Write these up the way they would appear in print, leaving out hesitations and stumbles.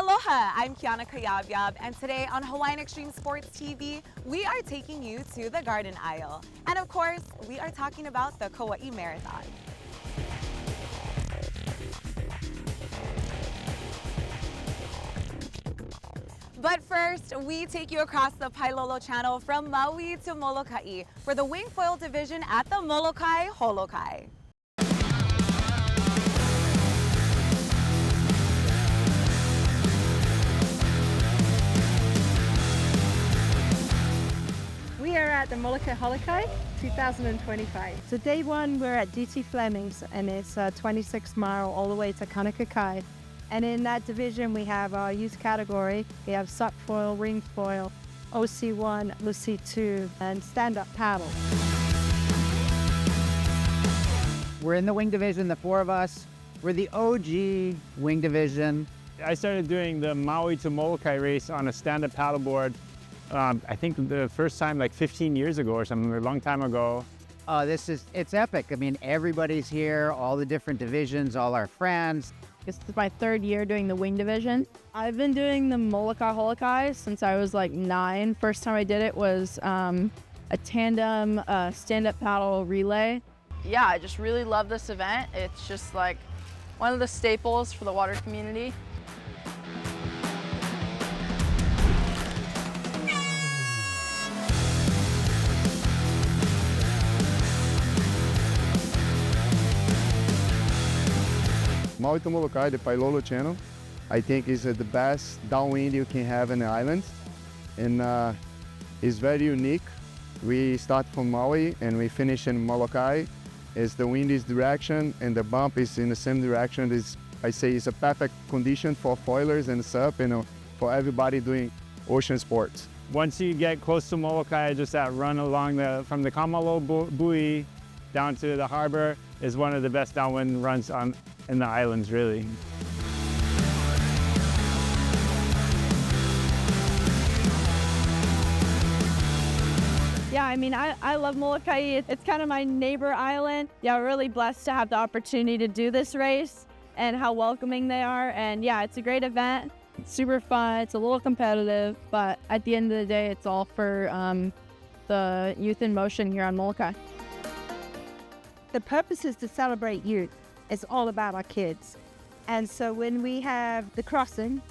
Aloha, I'm Kiana, and today on Hawaiian Xtreme Sports TV, we are taking you to the garden aisle. And of course, we are talking about the Kauai Marathon. But first, we take you across the Pailolo Channel from Maui to Molokai for the wing foil division at the Molokai Holokai. We are at the Molokai Holokai 2025. So day one, we're at DT Fleming's, and it's a 26-mile all the way to Kaunakakai. And in that division, we have our youth category. We have suck foil, ring foil, OC1, LC2, and stand-up paddle. We're in the wing division, the four of us. We're the OG wing division. I started doing the Maui to Molokai race on a stand-up paddleboard. I think the first time like 15 years ago or something, a long time ago. It's epic. I mean, everybody's here, all the different divisions, all our friends. This is my third year doing the wing division. I've been doing the Molokai Holokai since I was like 9. First time I did it was a tandem stand-up paddle relay. Yeah, I just really love this event. It's just like one of the staples for the water community. Maui to Molokai, the Pailolo channel, I think is the best downwind you can have in the islands. And it's very unique. We start from Maui and we finish in Molokai. As the wind is direction and the bump is in the same direction, I say it's a perfect condition for foilers and SUP, for everybody doing ocean sports. Once you get close to Molokai, just that run along from the Kamalo buoy down to the harbor is one of the best downwind runs in the islands, really. Yeah, I mean, I love Molokai. It's kind of my neighbor island. Yeah, we're really blessed to have the opportunity to do this race and how welcoming they are. And yeah, it's a great event. It's super fun. It's a little competitive, but at the end of the day, it's all for the youth in motion here on Molokai. The purpose is to celebrate youth. It's all about our kids. And so when we have the crossing,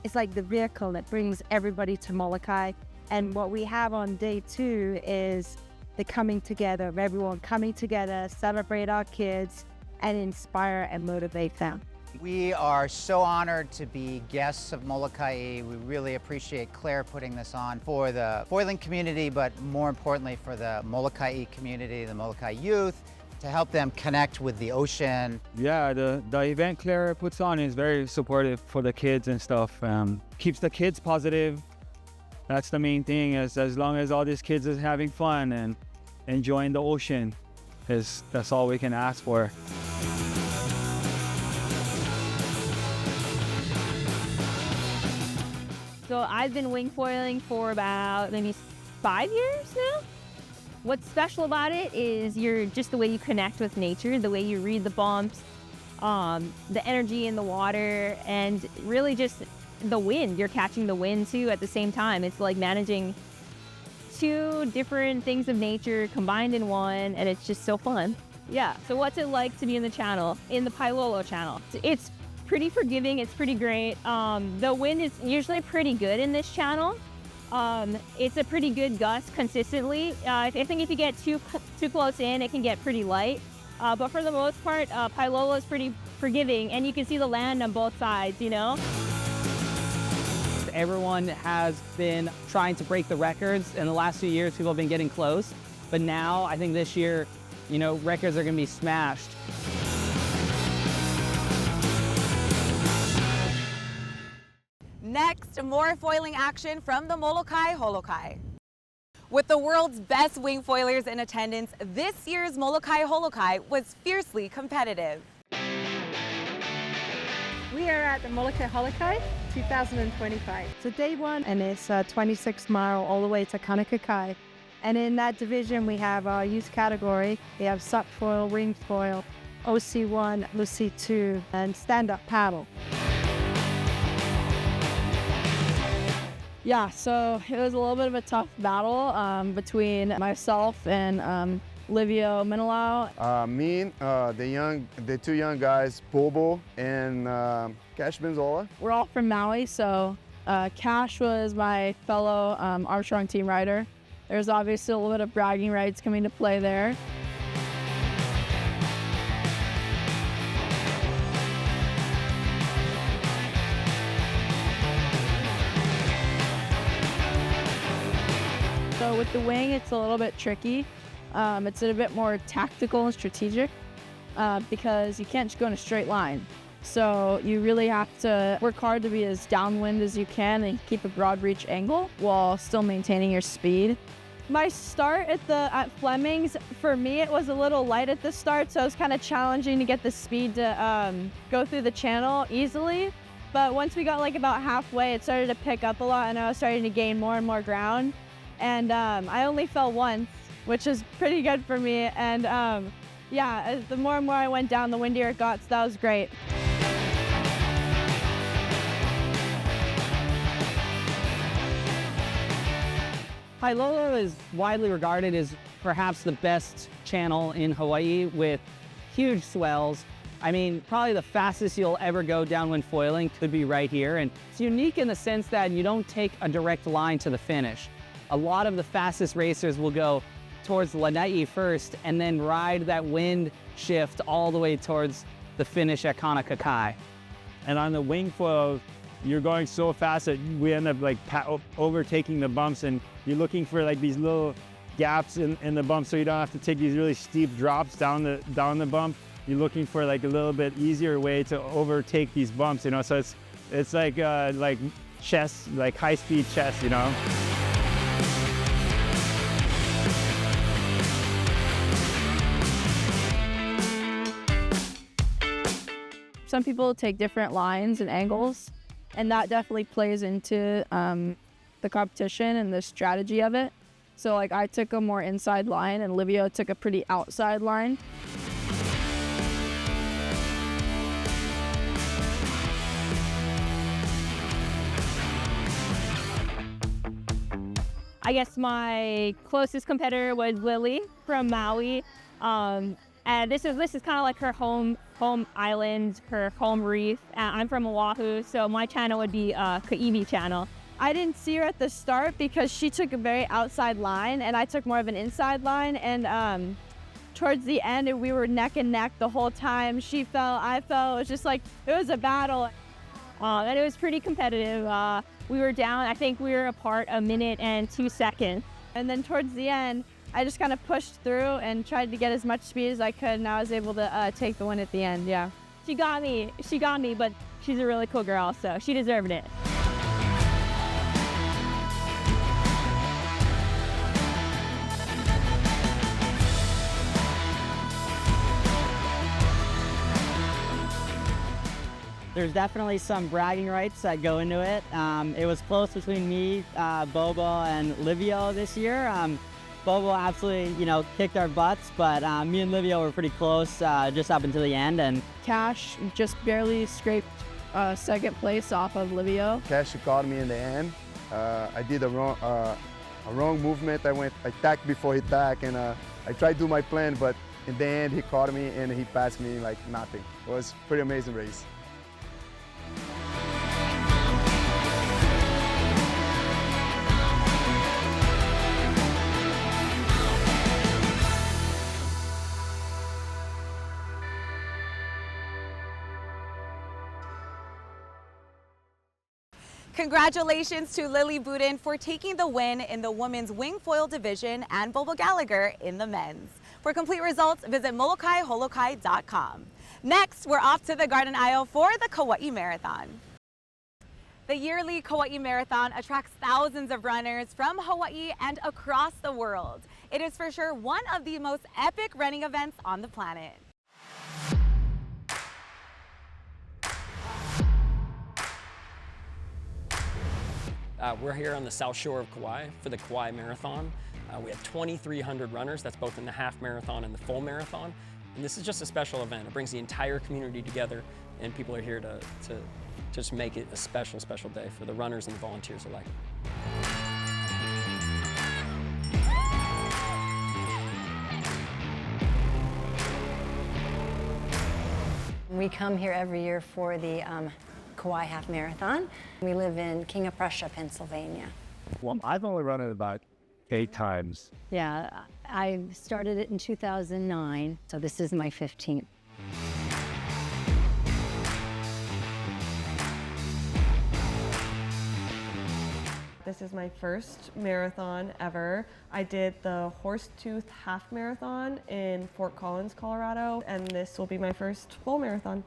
it's like the vehicle that brings everybody to Molokai. And what we have on day 2 is the coming together of everyone coming together, celebrate our kids, and inspire and motivate them. We are so honored to be guests of Molokai. We really appreciate Claire putting this on for the foiling community, but more importantly for the Molokai community, the Molokai youth, to help them connect with the ocean. Yeah, the event Claire puts on is very supportive for the kids and stuff. Keeps the kids positive. That's the main thing, as long as all these kids is having fun and enjoying the ocean, that's all we can ask for. So I've been wing foiling for about maybe 5 years now. What's special about it is just the way you connect with nature, the way you read the bumps, the energy in the water, and really just the wind. You're catching the wind too at the same time. It's like managing 2 different things of nature combined in one, and it's just so fun. Yeah, so what's it like to be in the channel, in the Pailolo channel? It's pretty forgiving, it's pretty great. The wind is usually pretty good in this channel. It's a pretty good gust consistently. I think if you get too close in, it can get pretty light. But for the most part, Pailolo is pretty forgiving, and you can see the land on both sides, you know? Everyone has been trying to break the records. In the last few years, people have been getting close. But now, I think this year, records are going to be smashed. Next, more foiling action from the Molokai Holokai. With the world's best wing foilers in attendance, this year's Molokai Holokai was fiercely competitive. We are at the Molokai Holokai 2025. So day one, and it's a 26-mile all the way to Kaunakakai. And in that division, we have our youth category. We have suck foil, ring foil, OC1, LC2, and stand-up paddle. Yeah, so it was a little bit of a tough battle between myself and Livio Menelau. Me, the two young guys, Bobo and Cash Benzola. We're all from Maui, so Cash was my fellow Armstrong team rider. There's obviously a little bit of bragging rights coming to play there. So with the wing, it's a little bit tricky. It's a bit more tactical and strategic because you can't just go in a straight line. So you really have to work hard to be as downwind as you can and keep a broad reach angle while still maintaining your speed. My start at Fleming's, for me, it was a little light at the start, so it was kind of challenging to get the speed to go through the channel easily. But once we got like about halfway, it started to pick up a lot and I was starting to gain more and more ground. And I only fell once, which is pretty good for me. And yeah, the more and more I went down, the windier it got, so that was great. Kailolo is widely regarded as perhaps the best channel in Hawaii with huge swells. I mean, probably the fastest you'll ever go downwind foiling could be right here. And it's unique in the sense that you don't take a direct line to the finish. A lot of the fastest racers will go towards Lanai first and then ride that wind shift all the way towards the finish at Kaunakakai. And on the wing foil, you're going so fast that we end up like overtaking the bumps, and you're looking for like these little gaps in the bump so you don't have to take these really steep drops down the bump. You're looking for like a little bit easier way to overtake these bumps, you know. So it's like chess, like high-speed chess, you know. Some people take different lines and angles, and that definitely plays into the competition and the strategy of it. So like I took a more inside line and Livio took a pretty outside line. I guess my closest competitor was Lily from Maui. And this is kind of like her home island, her home reef. I'm from Oahu, so my channel would be Kaua'i channel. I didn't see her at the start because she took a very outside line and I took more of an inside line. And towards the end, we were neck and neck the whole time. She fell, I fell. It was just like, it was a battle. And it was pretty competitive. We were down, I think we were apart 1 minute and 2 seconds. And then towards the end, I just kind of pushed through and tried to get as much speed as I could, and I was able to take the win at the end, yeah. She got me, but she's a really cool girl, so she deserved it. There's definitely some bragging rights that go into it. It was close between me, Bobo, and Livio this year. Bobo absolutely, kicked our butts, but me and Livio were pretty close just up until the end. And Cash just barely scraped second place off of Livio. Cash caught me in the end. I did a wrong movement. I tacked before he tacked, and I tried to do my plan, but in the end he caught me and he passed me like nothing. It was a pretty amazing race. Congratulations to Lily Budin for taking the win in the women's wing foil division and Bobo Gallagher in the men's. For complete results, visit MolokaiHolokai.com. Next, we're off to the Garden Isle for the Kauai Marathon. The yearly Kauai Marathon attracts thousands of runners from Hawaii and across the world. It is for sure one of the most epic running events on the planet. We're here on the south shore of Kauai for the Kauai Marathon. We have 2,300 runners. That's both in the half marathon and the full marathon. And this is just a special event. It brings the entire community together, and people are here to just make it a special, special day for the runners and the volunteers alike. We come here every year for the Kauai Half Marathon. We live in King of Prussia, Pennsylvania. Well, I've only run it about 8 times. Yeah, I started it in 2009, so this is my 15th. This is my first marathon ever. I did the Horsetooth Half Marathon in Fort Collins, Colorado, and this will be my first full marathon.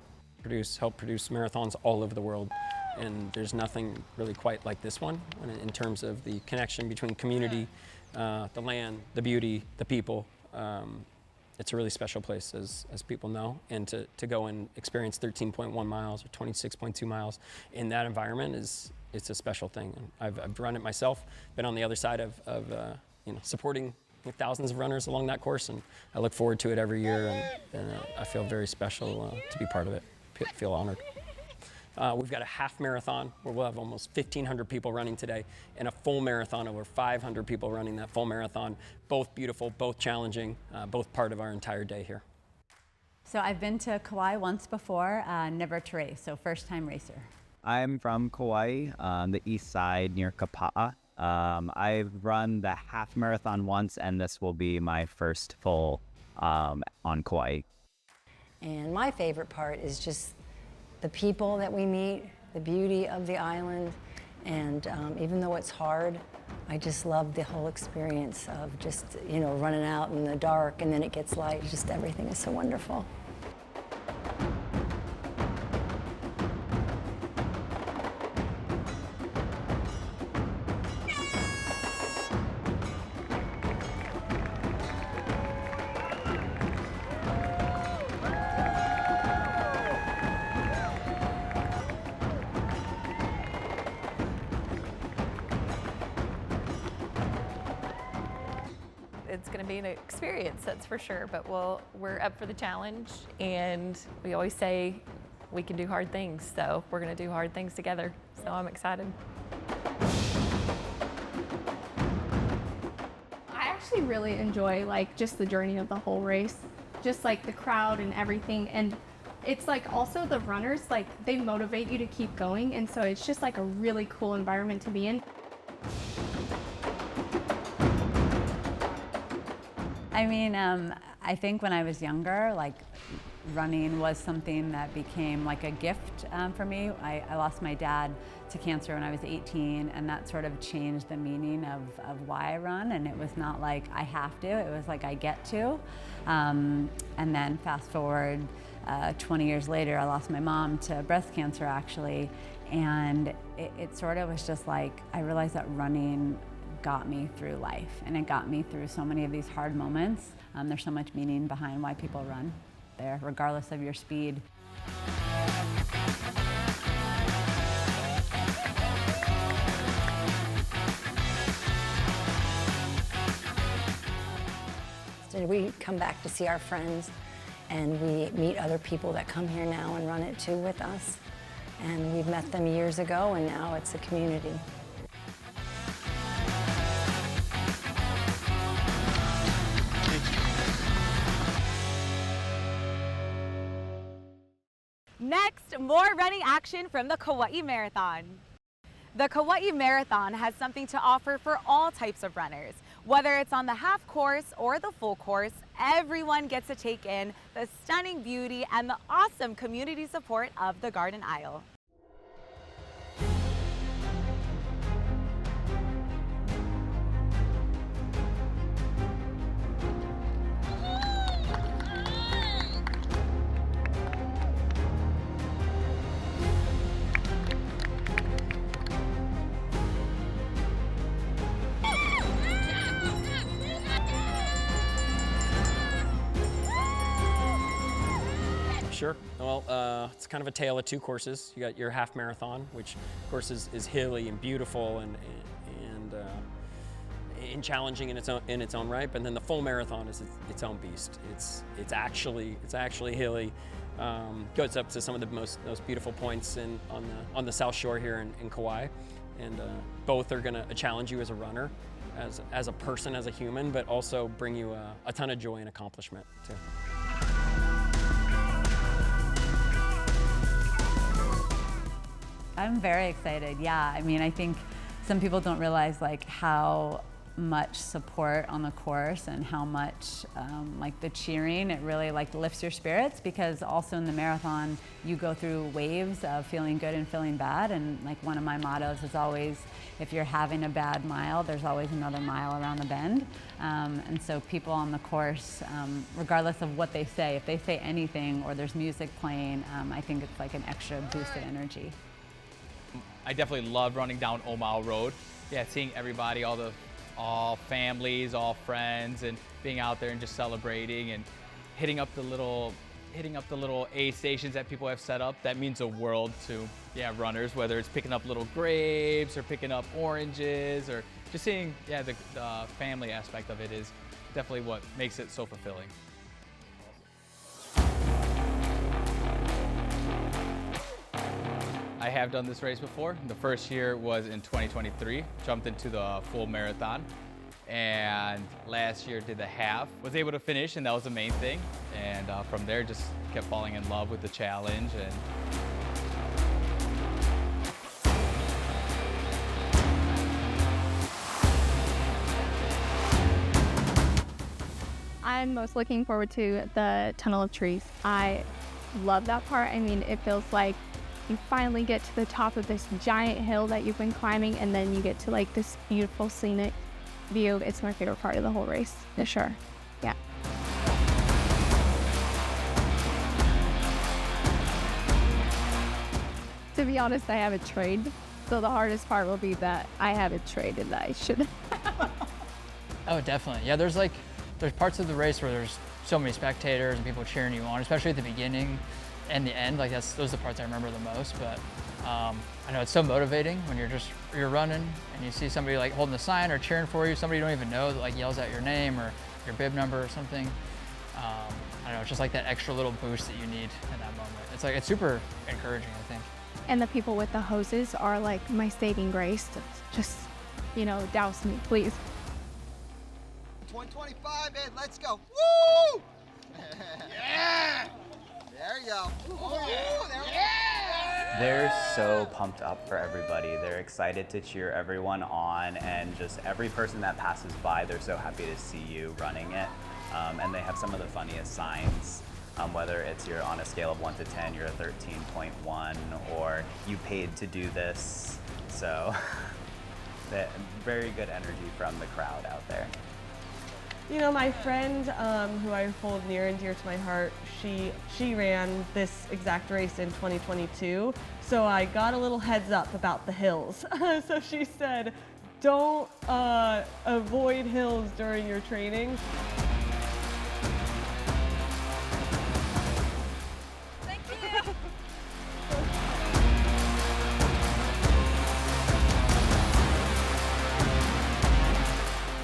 Help produce marathons all over the world, and there's nothing really quite like this one in terms of the connection between community, the land, the beauty, the people. It's a really special place, as people know, and to go and experience 13.1 miles or 26.2 miles in that environment it's a special thing. And I've run it myself, been on the other side of supporting with thousands of runners along that course, and I look forward to it every year, and I feel very special to be part of it. Feel honored. We've got a half marathon where we'll have almost 1,500 people running today, and a full marathon, over 500 people running that full marathon. Both beautiful, both challenging, both part of our entire day here. So I've been to Kauai once before, never to race, so first time racer. I'm from Kauai, on the east side near Kapa'a. I've run the half marathon once, and this will be my first full on Kauai. And my favorite part is just the people that we meet, the beauty of the island, and even though it's hard, I just love the whole experience of just, running out in the dark and then it gets light. Just everything is so wonderful. It's going to be an experience, that's for sure, but we're up for the challenge, and we always say we can do hard things, so we're going to do hard things together, so I'm excited. I actually really enjoy just the journey of the whole race, just the crowd and everything, and it's also the runners, they motivate you to keep going, and so it's just a really cool environment to be in. I mean, I think when I was younger, running was something that became a gift for me. I lost my dad to cancer when I was 18, and that sort of changed the meaning of why I run, and it was not like I have to, it was I get to. And then fast forward 20 years later, I lost my mom to breast cancer actually, and it sort of was just I realized that running got me through life, and it got me through so many of these hard moments. There's so much meaning behind why people run there, regardless of your speed. So we come back to see our friends, and we meet other people that come here now and run it too with us. And we've met them years ago, and now it's a community. Next, more running action from the Kauai Marathon. The Kauai Marathon has something to offer for all types of runners. Whether it's on the half course or the full course, everyone gets to take in the stunning beauty and the awesome community support of the Garden Isle. Sure. Well, it's kind of a tale of two courses. You got your half marathon, which of course is hilly and beautiful and challenging in its own right. But then the full marathon is its own beast. It's actually hilly. Goes up to some of the most beautiful points on the South Shore here in Kauai. And both are gonna challenge you as a runner, as a person, as a human, but also bring you a ton of joy and accomplishment too. I'm very excited, yeah. I mean, I think some people don't realize like how much support on the course and how much like the cheering, it really like lifts your spirits, because also in the marathon you go through waves of feeling good and feeling bad, and like one of my mottos is always, if you're having a bad mile, there's always another mile around the bend. And so people on the course, regardless of what they say, if they say anything or there's music playing, I think it's like an extra boost of energy. I definitely love running down Omao Road. Yeah, seeing everybody, all families, all friends, and being out there and just celebrating and hitting up the little aid stations that people have set up. That means the world to runners, whether it's picking up little grapes or picking up oranges, or just seeing the family aspect of it is definitely what makes it so fulfilling. I have done this race before. The first year was in 2023, jumped into the full marathon. And last year did the half. Was able to finish, and that was the main thing. And from there, just kept falling in love with the challenge. And I'm most looking forward to the Tunnel of Trees. I love that part. I mean, it feels like you finally get to the top of this giant hill that you've been climbing, and then you get to like this beautiful scenic view. It's my favorite part of the whole race, for sure. Yeah. To be honest, I haven't trained, so the hardest part will be that I haven't trained and that I should. Oh, definitely. Yeah, there's parts of the race where there's so many spectators and people cheering you on, especially at the beginning and the end. Like those are the parts I remember the most. But I know it's so motivating when you're running and you see somebody like holding a sign or cheering for you, somebody you don't even know that like yells out your name or your bib number or something. I don't know, it's just like that extra little boost that you need in that moment. It's super encouraging, I think. And the people with the hoses are like my saving grace. Just, douse me, please. 125 in, let's go. Woo! Yeah! There you go. Oh, yeah. They're so pumped up for everybody. They're excited to cheer everyone on, and just every person that passes by, they're so happy to see you running it. And they have some of the funniest signs, whether it's you're on a scale of 1 to 10, you're a 13.1, or you paid to do this. So very good energy from the crowd out there. My friend who I hold near and dear to my heart, she ran this exact race in 2022, so I got a little heads up about the hills. So she said, don't avoid hills during your training. Thank you.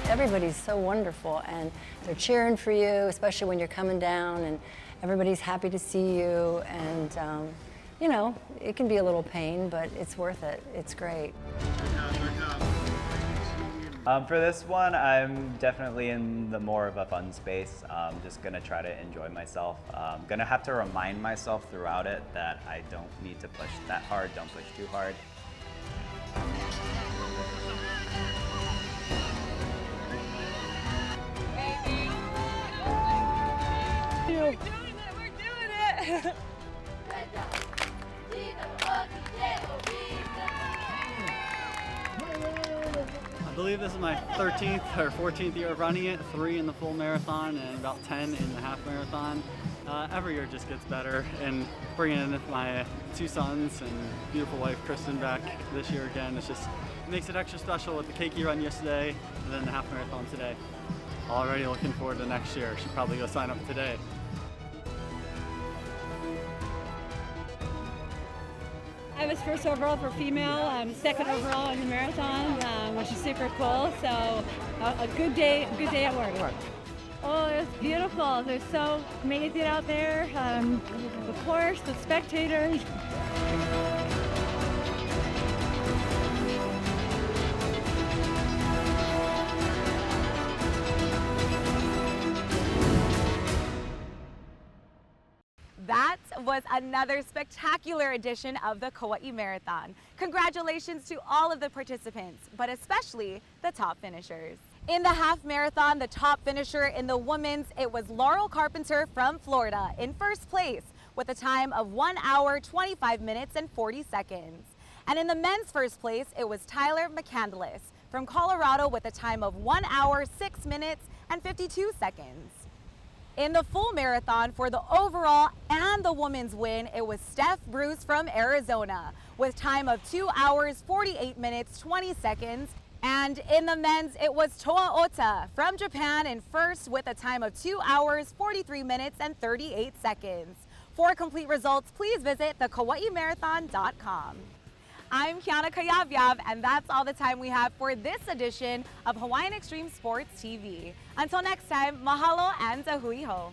Everybody's so wonderful, and they're cheering for you, especially when you're coming down, and everybody's happy to see you. And it can be a little pain, but it's worth it. It's great. For this one, I'm definitely in the more of a fun space. Just gonna try to enjoy myself. Gonna have to remind myself throughout it that I don't need to push that hard, don't push too hard. We're doing it! I believe this is my 13th or 14th year of running it, 3 in the full marathon and about 10 in the half marathon. Every year just gets better, and bringing in my 2 sons and beautiful wife Kristen back this year again, it makes it extra special with the Keiki run yesterday and then the half marathon today. Already looking forward to next year. Should probably go sign up today. I was first overall for female, second overall in the marathon, which is super cool. So a good day at work. Oh, it was beautiful. They're so amazing out there. The course, the spectators. was another spectacular edition of the Kauai Marathon. Congratulations to all of the participants, but especially the top finishers. In the half marathon, the top finisher in the women's, it was Laurel Carpenter from Florida in first place with a time of 1 hour, 25 minutes and 40 seconds. And in the men's first place, it was Tyler McCandless from Colorado with a time of 1 hour, 6 minutes and 52 seconds. In the full marathon for the overall and the women's win, it was Steph Bruce from Arizona with time of 2 hours, 48 minutes, 20 seconds. And in the men's, it was Toa Ota from Japan in first with a time of 2 hours, 43 minutes and 38 seconds. For complete results, please visit thekauaimarathon.com. I'm Kiana Kayavyab, and that's all the time we have for this edition of Hawaiian Xtreme Sports TV. Until next time, mahalo and a hui ho.